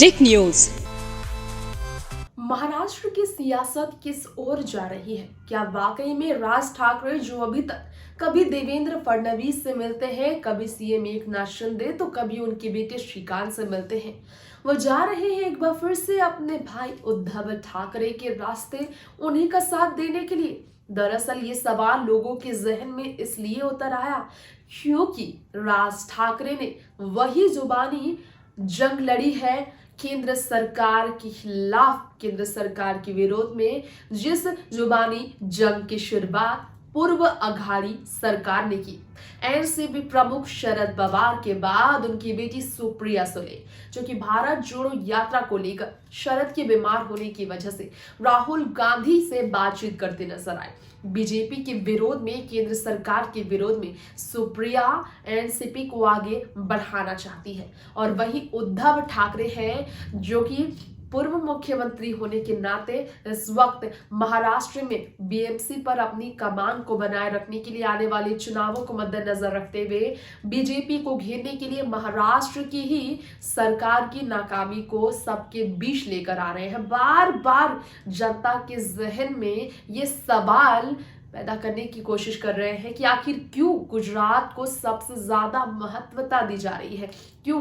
टिक news. Maharashtra की सियासत किस ओर जा रही है? क्या वाकई में राज ठाकरे, जो अभी तक कभी देवेंद्र फडणवीस से मिलते हैं, कभी सीएम एकनाथ शिंदे तो कभी उनके बेटे श्रीकांत से मिलते हैं, वो जा रहे हैं एक बार फिर से अपने भाई उद्धव ठाकरे के रास्ते, उन्हीं का साथ देने के लिए? दरअसल ये सवाल लोगों के जहन में इसलिए उतर आया क्योंकि राज ठाकरे ने वही जुबानी जंग लड़ी है केंद्र सरकार के खिलाफ, केंद्र सरकार के विरोध में, जिस जुबानी जंग की शुरुआत पूर्व अघाड़ी सरकार ने की। एनसीपी प्रमुख शरद पवार के बाद उनकी बेटी सुप्रिया सुले, जो कि भारत जोड़ो यात्रा को लेकर शरद के बीमार होने की वजह से राहुल गांधी से बातचीत करते नजर आए। बीजेपी के विरोध में, केंद्र सरकार के विरोध में सुप्रिया एनसीपी को आगे बढ़ाना चाहती है, और वही उद्धव ठाकरे हैं जो कि पूर्व मुख्यमंत्री होने के नाते इस वक्त महाराष्ट्र में बीएमसी पर अपनी कमान को बनाए रखने के लिए आने वाले चुनावों को मद्देनजर रखते हुए बीजेपी को घेरने के लिए महाराष्ट्र की ही सरकार की नाकामी को सबके बीच लेकर आ रहे हैं। बार बार जनता के जहन में ये सवाल पैदा करने की कोशिश कर रहे हैं कि आखिर क्यों गुजरात को सबसे ज्यादा महत्वता दी जा रही है, क्यों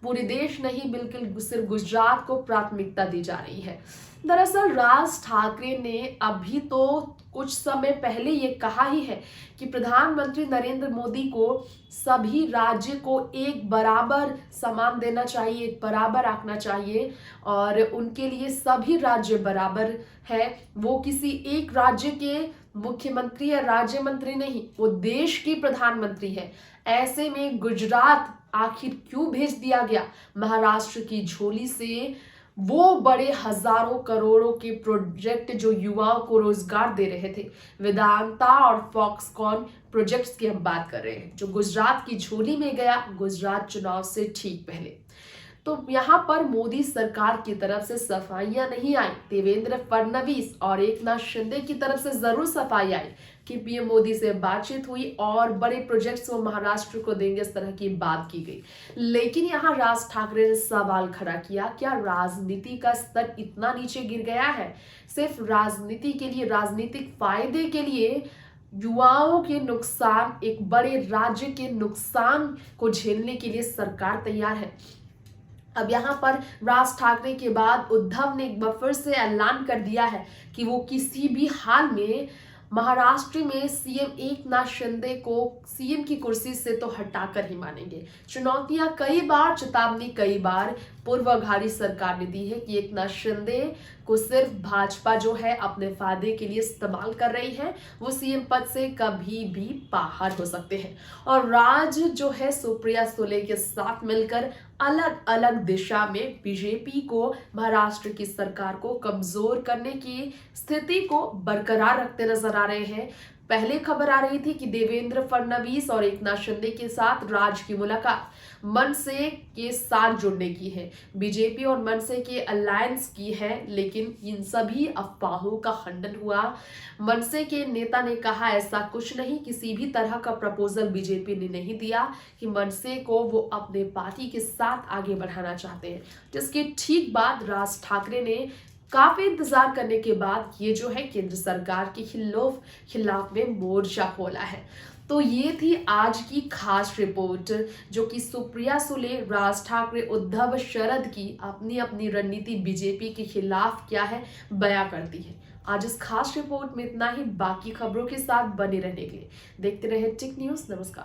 पूरे देश नहीं बिल्कुल सिर्फ गुजरात को प्राथमिकता दी जा रही है। दरअसल राज ठाकरे ने अभी तो कुछ समय पहले ये कहा ही है कि प्रधानमंत्री नरेंद्र मोदी को सभी राज्य को एक बराबर सम्मान देना चाहिए, एक बराबर आंकना चाहिए, और उनके लिए सभी राज्य बराबर है। वो किसी एक राज्य के मुख्यमंत्री या राज्य मंत्री नहीं, वो देश की प्रधानमंत्री है। ऐसे में गुजरात आखिर क्यों भेज दिया गया महाराष्ट्र की झोली से? वो बड़े हजारों करोड़ों के प्रोजेक्ट जो युवाओं को रोजगार दे रहे थे, वेदांता और फॉक्सकॉन प्रोजेक्ट्स की हम बात कर रहे हैं, जो गुजरात की झोली में गया गुजरात चुनाव से ठीक पहले। तो यहाँ पर मोदी सरकार की तरफ से सफाइयां नहीं आई, देवेंद्र फडणवीस और एकनाथ शिंदे की तरफ से जरूर सफाई आई कि पीएम मोदी से बातचीत हुई और बड़े प्रोजेक्ट्स वो महाराष्ट्र को देंगे, इस तरह की बात की गई। लेकिन यहाँ राज ठाकरे ने सवाल खड़ा किया, क्या राजनीति का स्तर इतना नीचे गिर गया है? सिर्फ राजनीति के लिए, राजनीतिक फायदे के लिए युवाओं के नुकसान, एक बड़े राज्य के नुकसान को झेलने के लिए सरकार तैयार है? अब यहाँ पर राज ठाकरे के बाद उद्धव ने एक बार फिर से ऐलान कर दिया है कि वो किसी भी हाल में महाराष्ट्र में सीएम एकनाथ शिंदे को सीएम की कुर्सी से तो हटाकर ही मानेंगे। चुनौतियां कई बार, चेतावनी कई बार पूर्व अघाड़ी सरकार ने दी है कि एकनाथ शिंदे को सिर्फ भाजपा जो है अपने फायदे के लिए इस्तेमाल कर रही है, वो सीएम पद से कभी भी बाहर हो सकते हैं। और राज जो है सुप्रिया सुले के साथ मिलकर अलग अलग दिशा में बीजेपी को, महाराष्ट्र की सरकार को कमजोर करने की स्थिति को बरकरार रखते नजर आ रहे हैं। पहले खबर आ रही थी कि देवेंद्र फडणवीस और एकनाथ शिंदे के साथ राज की मुलाकात मनसे के साथ जुड़ने की है, बीजेपी और मनसे के अलायंस की है, लेकिन इन सभी अफवाहों का खंडन हुआ। मनसे के नेता ने कहा ऐसा कुछ नहीं, किसी भी तरह का प्रपोजल बीजेपी ने नहीं दिया कि मनसे को वो अपने पार्टी के साथ आगे बढ़ाना चाहते हैं। जिसके ठीक बाद राज ठाकरे ने काफी इंतजार करने के बाद ये जो है केंद्र सरकार के खिलाफ में मोर्चा खोला है। तो ये थी आज की खास रिपोर्ट, जो कि सुप्रिया सुले, राज ठाकरे, उद्धव, शरद की अपनी अपनी रणनीति बीजेपी के खिलाफ क्या है बयां करती है। आज इस खास रिपोर्ट में इतना ही। बाकी खबरों के साथ बने रहने के लिए देखते रहे टिक न्यूज। नमस्कार।